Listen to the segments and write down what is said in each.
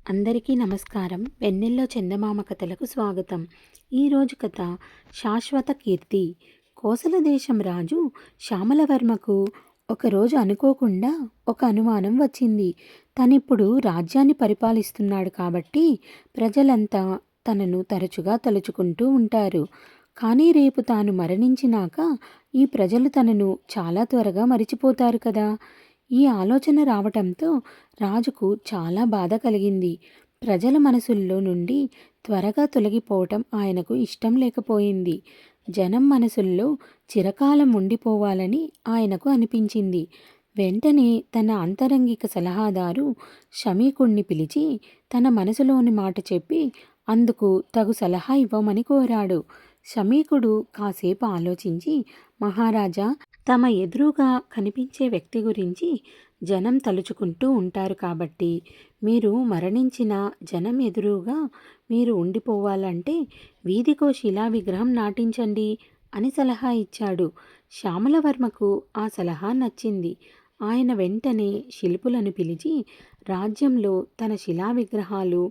అందరికీ నమస్కారం. వెన్నెల్లో చందమామ కథలకు స్వాగతం. ఈరోజు కథ శాశ్వత కీర్తి. కోసల దేశం రాజు శ్యామలవర్మకు ఒకరోజు అనుకోకుండా ఒక అనుమానం వచ్చింది. తనిప్పుడు రాజ్యాన్ని పరిపాలిస్తున్నాడు కాబట్టి ప్రజలంతా తనను తరచుగా తలుచుకుంటూ ఉంటారు. కానీ రేపు తాను మరణించినాక ఈ ప్రజలు తనను చాలా త్వరగా మరిచిపోతారు కదా. ఈ ఆలోచన రావటంతో రాజుకు చాలా బాధ కలిగింది. ప్రజల మనసుల్లో నుండి త్వరగా తొలగిపోవటం ఆయనకు ఇష్టం లేకపోయింది. జనం మనసుల్లో చిరకాలం ఉండిపోవాలని ఆయనకు అనిపించింది. వెంటనే తన అంతరంగిక సలహాదారు శమీకుణ్ణి పిలిచి తన మనసులోని మాట చెప్పి అందుకు తగు సలహా ఇవ్వమని కోరాడు. శమీకుడు కాసేపు ఆలోచించి, మహారాజా, తమ ఎదురుగా కనిపించే వ్యక్తి గురించి జనం తలుచుకుంటూ ఉంటారు కాబట్టి మీరు మరణించిన జనం ఎదురుగా మీరు ఉండిపోవాలంటే వీధికో శిలా విగ్రహం నాటించండి అని సలహా ఇచ్చాడు. శ్యామలవర్మకు ఆ సలహా నచ్చింది. ఆయన వెంటనే శిల్పులను పిలిచి రాజ్యంలో తన శిలా విగ్రహాలు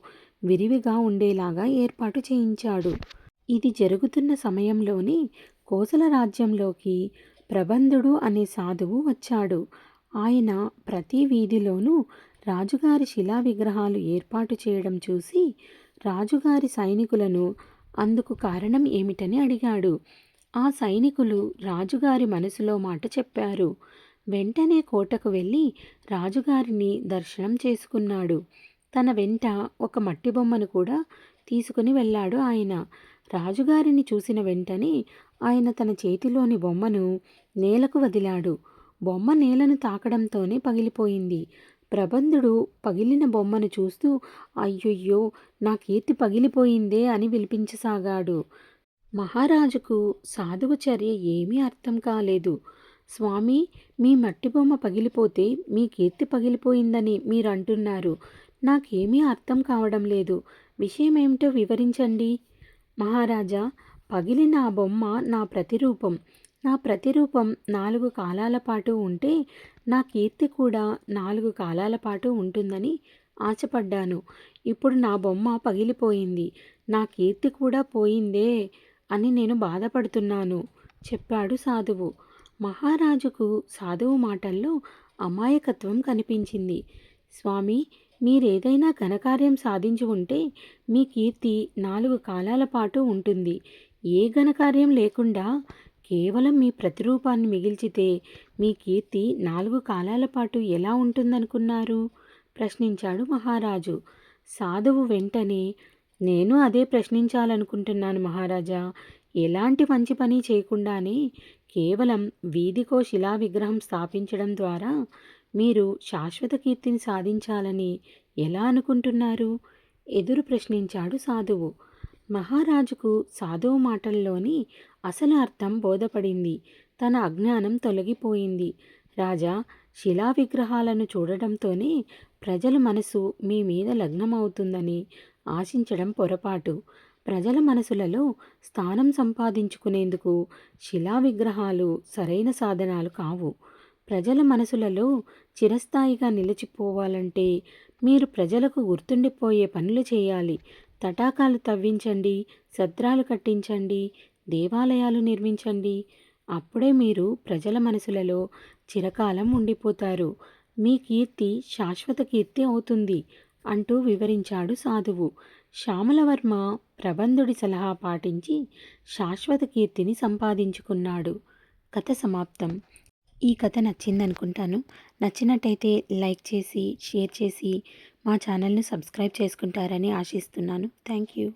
విరివిగా ఉండేలాగా ఏర్పాటు చేయించాడు. ఇది జరుగుతున్న సమయంలోనే కోసల రాజ్యంలోకి ప్రబంధుడు అనే సాధువు వచ్చాడు. ఆయన ప్రతి వీధిలోనూ రాజుగారి శిలా విగ్రహాలు ఏర్పాటు చేయడం చూసి రాజుగారి సైనికులను అందుకు కారణం ఏమిటని అడిగాడు. ఆ సైనికులు రాజుగారి మనసులో మాట చెప్పారు. వెంటనే కోటకు వెళ్ళి రాజుగారిని దర్శనం చేసుకున్నాడు. తన వెంట ఒక మట్టి బొమ్మను కూడా తీసుకుని వెళ్ళాడు ఆయన. రాజుగారిని చూసిన వెంటనే ఆయన తన చేతిలోని బొమ్మను నేలకు వదిలాడు. బొమ్మ నేలను తాకడంతోనే పగిలిపోయింది. ప్రబంధుడు పగిలిన బొమ్మను చూస్తూ అయ్యయ్యో, నా కీర్తి పగిలిపోయిందే అని విలిపించసాగాడు. మహారాజుకు సాధువు చర్య ఏమీ అర్థం కాలేదు. స్వామి, మీ మట్టి బొమ్మ పగిలిపోతే మీ కీర్తి పగిలిపోయిందని మీరంటున్నారు. నాకేమీ అర్థం కావడం లేదు. విషయమేమిటో వివరించండి. మహారాజా, పగిలిన ఆ బొమ్మ నా ప్రతిరూపం. నా ప్రతిరూపం 4 కాలాల పాటు ఉంటే నా కీర్తి కూడా 4 కాలాల పాటు ఉంటుందని ఆశపడ్డాను. ఇప్పుడు నా బొమ్మ పగిలిపోయింది, నా కీర్తి కూడా పోయిందే అని నేను బాధపడుతున్నాను చెప్పాడు సాధువు. మహారాజుకు సాధువు మాటల్లో అమాయకత్వం కనిపించింది. స్వామి, మీరేదైనా ఘనకార్యం సాధించి ఉంటే మీ కీర్తి 4 కాలాల పాటు ఉంటుంది. ఏ ఘనకార్యం లేకుండా కేవలం మీ ప్రతిరూపాన్ని మిగిల్చితే మీ కీర్తి 4 కాలాల పాటు ఎలా ఉంటుందనుకున్నారు? ప్రశ్నించాడు మహారాజు. సాధువు వెంటనే, నేను అదే ప్రశ్నించాలనుకుంటున్నాను మహారాజా. ఎలాంటి మంచి పని చేయకుండానే కేవలం వీధికో శిలా విగ్రహం స్థాపించడం ద్వారా మీరు శాశ్వత కీర్తిని సాధించాలని ఎలా అనుకుంటున్నారు? ఎదురు ప్రశ్నించాడు సాధువు. మహారాజుకు సాధువు మాటల్లోని అసలు అర్థం బోధపడింది. తన అజ్ఞానం తొలగిపోయింది. రాజా, శిలా విగ్రహాలను చూడడంతోనే ప్రజల మనసు మీ మీద లగ్నమవుతుందని ఆశించడం పొరపాటు. ప్రజల మనసులలో స్థానం సంపాదించుకునేందుకు శిలా విగ్రహాలు సరైన సాధనాలు కావు. ప్రజల మనసులలో చిరస్థాయిగా నిలిచిపోవాలంటే మీరు ప్రజలకు గుర్తుండిపోయే పనులు చేయాలి. తటాకాలు తవ్వించండి, సత్రాలు కట్టించండి, దేవాలయాలు నిర్మించండి. అప్పుడే మీరు ప్రజల మనసులలో చిరకాలం ఉండిపోతారు. మీ కీర్తి శాశ్వత కీర్తి అవుతుంది అంటూ వివరించాడు సాధువు. శ్యామలవర్మ ప్రబంధుడి సలహా పాటించి శాశ్వత కీర్తిని సంపాదించుకున్నాడు. కథ సమాప్తం. ఈ కథ నచ్చిందనుకుంటాను. నచ్చినట్టయితే లైక్ చేసి, షేర్ చేసి మా ఛానల్ని సబ్స్క్రైబ్ చేసుకుంటారని ఆశిస్తున్నాను. Thank you.